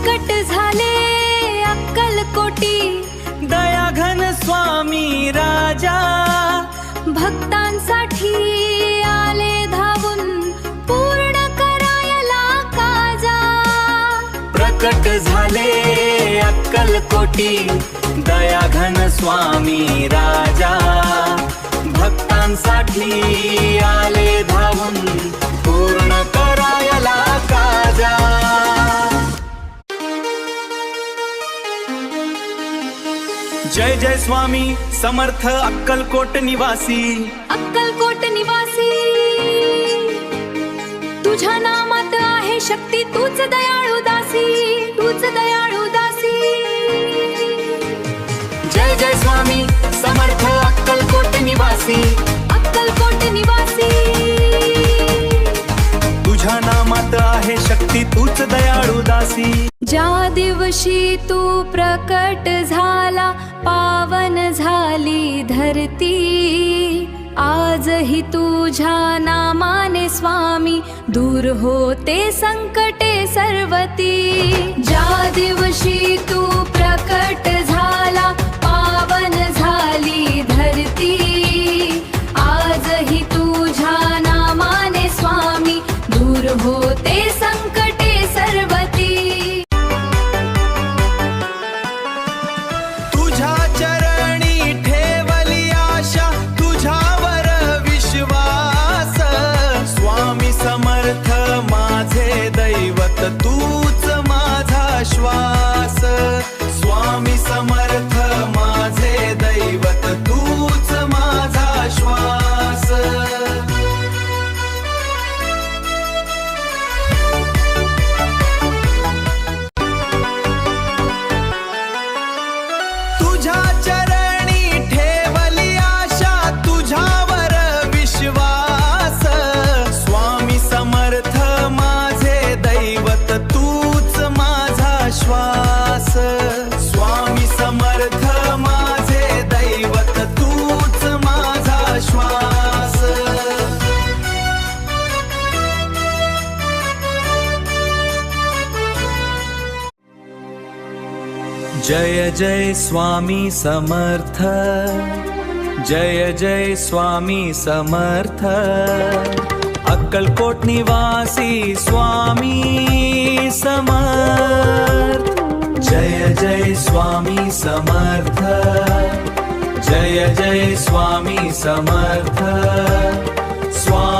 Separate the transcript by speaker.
Speaker 1: प्रकट झाले अक्कलकोटी,
Speaker 2: दयाघन स्वामी राजा,
Speaker 1: भक्तांसाठी आले धावून पूर्ण करायला काजा.
Speaker 2: प्रकट झाले अक्कलकोटी, दयाघन स्वामी राजा, भक्तांसाठी आले धावून पूर्ण करायला काजा. जय जय स्वामी समर्थ अक्कलकोट निवासी,
Speaker 1: अक्कलकोट निवासी, तुझ्या नामात आहे शक्ती, तूच दयाळू दासी, तूच दयाळू दासी.
Speaker 2: जय जय स्वामी समर्थ अक्कलकोट निवासी,
Speaker 1: अक्कलकोट निवासी,
Speaker 2: तुझ्या नामात आहे शक्ती, तूच दयाळू दासी.
Speaker 1: ज्या दिवशी तू प्रकट झाला पावन झाली धरती, आजही तुझ्या नामाने स्वामी दूर होते संकटे सर्वती. ज्या दिवशी तू प्रकट झाला पावन झाली धरती, आजही तुझ्या नामाने स्वामी दूर होते संकटे सर्वती.
Speaker 2: तुझ्या चरणी ठेवली आशा, तुझ्यावर विश्वास, स्वामी समर्थ माझे दैवत, तूच माझा श्वास. स्वामी समर्थ माझे दैवत, तूच माझा श्वास. तुझ्या चरणी ठेवली आशा, तुझ्यावर विश्वास, स्वामी समर्थ माझे दैवत, तूच माझा श्वास. स्वामी समर्थ माझे दैवत, तूच माझा श्वास. जय जय स्वामी समर्थ, जय जय स्वामी समर्थ, अक्कलकोट निवासी स्वामी समर्थ. जय जय स्वामी समर्थ, जय जय स्वामी समर्थ, स्वामी